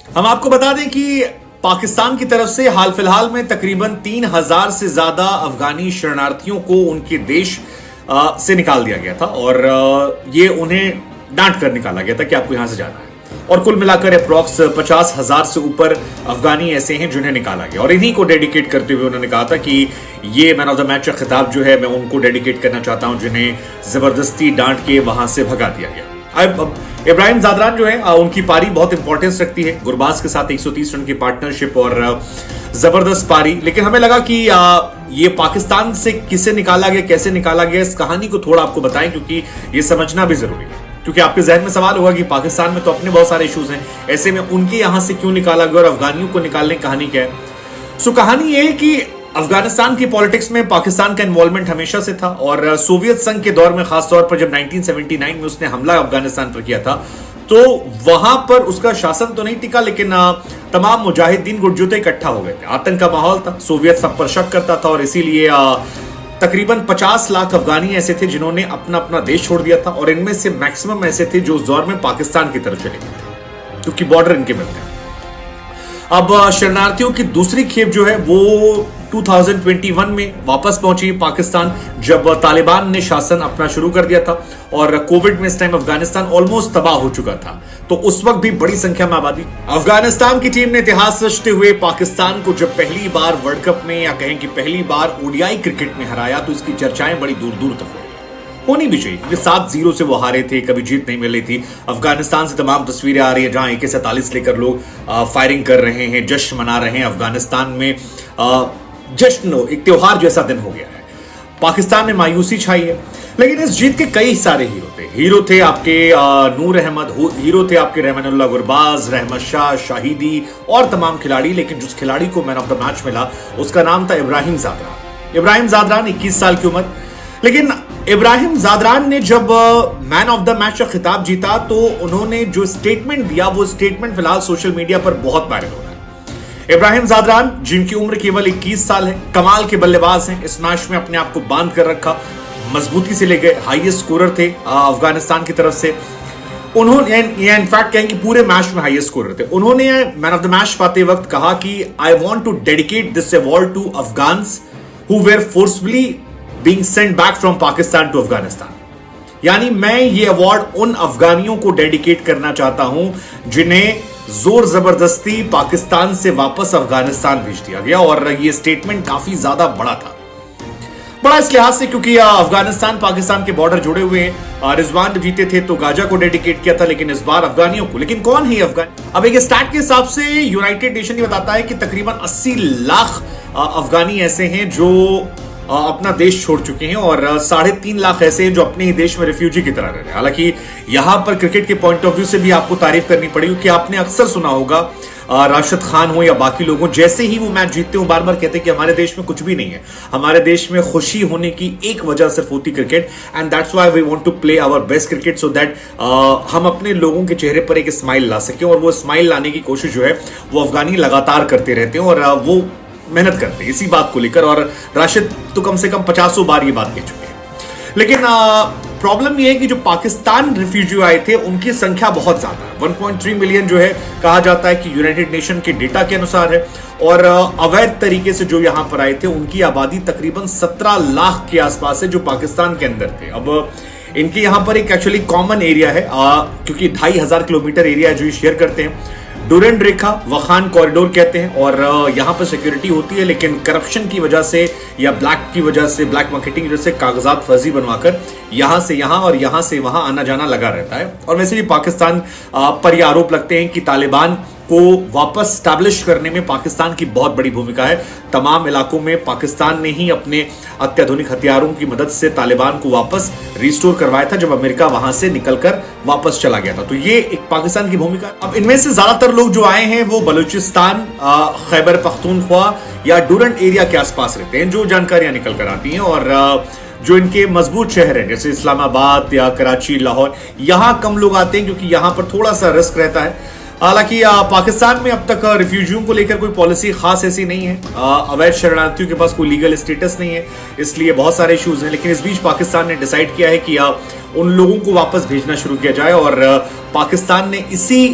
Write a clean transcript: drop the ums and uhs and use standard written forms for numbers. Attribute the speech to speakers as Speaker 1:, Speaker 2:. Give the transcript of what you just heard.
Speaker 1: हम आपको बता दें कि पाकिस्तान की तरफ से हाल फिलहाल में तकरीबन 3000 से ज्यादा अफगानी शरणार्थियों को उनके देश से निकाल दिया गया था और ये उन्हें डांट कर निकाला गया था कि आपको यहां से जाना है। और कुल मिलाकर अप्रॉक्स 50,000 से ऊपर अफगानी ऐसे हैं जिन्हें निकाला गया और इन्हीं को डेडिकेट करते हुए उन्होंने कहा था कि ये मैन ऑफ द मैच का खिताब जो है मैं उनको डेडिकेट करना चाहता हूं जिन्हें जबरदस्ती डांट के वहां से भगा दिया गया। अब इब्राहिम ज़ादरान जो है उनकी पारी बहुत इंपॉर्टेंस रखती है, गुरबाज के साथ 130 रन की पार्टनरशिप और जबरदस्त पारी। लेकिन हमें लगा कि ये पाकिस्तान से किसे निकाला गया, कैसे निकाला गया, इस कहानी को थोड़ा आपको बताएं क्योंकि ये समझना भी जरूरी है। क्योंकि आपके जहन में सवाल होगा कि पाकिस्तान में तो अपने बहुत सारे इश्यूज हैं, ऐसे में उनके यहां से क्यों निकाला गया और अफगानियों को निकालने की कहानी क्या है। सो कहानी ये है कि अफगानिस्तान की पॉलिटिक्स में पाकिस्तान का इन्वॉल्वमेंट हमेशा से था और सोवियत संघ के दौर में खासतौर पर जब 1979 में उसने हमला अफगानिस्तान पर किया था तो वहां पर उसका शासन तो नहीं टिका, लेकिन तमाम मुजाहिदीन गुटजुटे इकट्ठा हो गए थे, आतंक का माहौल था, सोवियत सब पर शक करता था और इसीलिए तकरीबन 50 लाख अफगानी ऐसे थे जिन्होंने अपना अपना देश छोड़ दिया था और इनमें से मैक्सिमम ऐसे थे जो उस दौर में पाकिस्तान की तरफ चले गए थे क्योंकि बॉर्डर इनके मिलते हैं। अब शरणार्थियों की दूसरी खेप जो है वो 2021 में वापस पहुंची पाकिस्तान जब तालिबान ने शासन अपना शुरू कर दिया था और कोविड में इस टाइम अफगानिस्तान ऑलमोस्ट तबाह हो चुका था, तो उस वक्त भी बड़ी संख्या में आबादी। अफगानिस्तान की टीम ने इतिहास रचते हुए पाकिस्तान को जब पहली बार वर्ल्ड कप में या कहें कि पहली बार ओडीआई क्रिकेट में हराया तो इसकी चर्चाएं बड़ी दूर दूर तक होनी भी चाहिए क्योंकि 7-0 से वो हारे थे, कभी जीत नहीं मिल रही थी। अफगानिस्तान से तमाम तस्वीरें आ रही है जहां AK-47 लेकर लोग फायरिंग कर रहे हैं, जश्न मना रहे हैं। अफगानिस्तान में जश्न एक त्योहार जैसा दिन हो गया है। पाकिस्तान में मायूसी छाई है, लेकिन इस जीत के कई सारे हीरो थे आपके नूर अहमद, हीरो थे आपके रहमानुल्लाह गुरबाज, रहमत शाह, शाहिदी और तमाम खिलाड़ी। लेकिन जिस खिलाड़ी को मैन ऑफ द मैच मिला उसका नाम था इब्राहिम ज़ादरान। इब्राहिम ज़ादरान 21 साल की उम्र। लेकिन इब्राहिम ज़ादरान ने जब मैन ऑफ द मैच का खिताब जीता तो उन्होंने जो स्टेटमेंट दिया वो स्टेटमेंट फिलहाल सोशल मीडिया पर बहुत वायरल हो रहा है। इब्राहिम ज़ादरान जिनकी उम्र केवल 21 साल है, कमाल के बल्लेबाज हैं, इस मैच में अपने आप को बांध कर रखा, मजबूती से ले गए, हाईएस्ट स्कोरर थे अफगानिस्तान की तरफ से। उन्होंने इनफैक्ट कहें कि पूरे मैच में हाईएस्ट स्कोरर थे। उन्होंने मैन ऑफ द मैच पाते वक्त कहा कि I want to dedicate this award to Afghans who were forcefully being sent back from Pakistan to Afghanistan. यानी मैं ये अवार्ड उन अफगानियों को डेडिकेट करना चाहता हूं जिन्हें जोर जबरदस्ती पाकिस्तान से वापस अफगानिस्तान भेज दिया गया। और ये स्टेटमेंट काफी ज्यादा बड़ा था, बड़ा इस लिहाज से क्योंकि अफगानिस्तान पाकिस्तान के बॉर्डर जुड़े हुए हैं। रिजवान जीते थे तो गाजा को डेडिकेट किया था, लेकिन इस बार अफगानियों को। लेकिन कौन है अफगान? अब एक स्टैट के हिसाब से यूनाइटेड नेशन ये बताता है कि तकरीबन 80 लाख अफगानी ऐसे हैं जो अपना देश छोड़ चुके हैं और 3.5 लाख ऐसे हैं जो अपने ही देश में रिफ्यूजी की तरह रह रहे हैं। हालांकि यहां पर क्रिकेट के पॉइंट ऑफ व्यू से भी आपको तारीफ करनी पड़ेगी कि आपने अक्सर सुना होगा राशिद खान हो या बाकी लोगों, जैसे ही वो मैच जीतते हो बार बार कहते हैं कि हमारे देश में कुछ भी नहीं है, हमारे देश में खुशी होने की एक वजह सिर्फ होती cricket, and that's why we want to play our best cricket so that हम अपने लोगों के चेहरे पर एक स्माइल ला सकें। और वो स्माइल लाने की कोशिश जो है वो अफगानी लगातार करते रहते हैं और वो मेहनत करते हैं इसी बात को लेकर। और राशिद तो कम से कम 50 बार ये बात कह चुके हैं। लेकिन प्रॉब्लम ये है कि जो पाकिस्तान रिफ्यूजी आए थे उनकी संख्या बहुत ज्यादा है, 1.3 मिलियन जो है कहा जाता है कि यूनाइटेड नेशन के डेटा के अनुसार है। और अवैध तरीके से जो यहां पर आए थे उनकी आबादी तकरीबन 17 लाख के आसपास है जो पाकिस्तान के अंदर थे। अब इनके यहां पर एक एक्चुअली कॉमन एरिया है क्योंकि 2500 किलोमीटर एरिया जो शेयर करते हैं, डुरेंट रेखा वखान कॉरिडोर कहते हैं। और यहां पर सिक्योरिटी होती है, लेकिन करप्शन की वजह से या ब्लैक की वजह से, ब्लैक मार्केटिंग की वजह से कागजात फर्जी बनवाकर यहां से यहां और यहां से वहां आना जाना लगा रहता है। और वैसे भी पाकिस्तान पर यह आरोप लगते हैं कि तालिबान को वापस स्टैब्लिश करने में पाकिस्तान की बहुत बड़ी भूमिका है। तमाम इलाकों में पाकिस्तान ने ही अपने अत्याधुनिक हथियारों की मदद से तालिबान को वापस रिस्टोर करवाया था जब अमेरिका वहां से निकलकर वापस चला गया था। तो ये एक पाकिस्तान की भूमिका। अब इनमें से ज्यादातर लोग जो आए हैं वो बलूचिस्तान, खैबर पख्तूनख्वा या डुरंट एरिया के आसपास रहते हैं, जो जानकारियां निकल कर आती हैं। और जो इनके मजबूत शहर हैं जैसे इस्लामाबाद या कराची, लाहौर, यहां कम लोग आते हैं क्योंकि यहां पर थोड़ा सा रिस्क रहता है। हालांकि पाकिस्तान में अब तक रिफ्यूजियों को लेकर कोई पॉलिसी खास ऐसी नहीं है, अवैध शरणार्थियों के पास कोई लीगल स्टेटस नहीं है, इसलिए बहुत सारे इश्यूज हैं। लेकिन इस बीच पाकिस्तान ने डिसाइड किया है कि उन लोगों को वापस भेजना शुरू किया जाए और पाकिस्तान ने इसी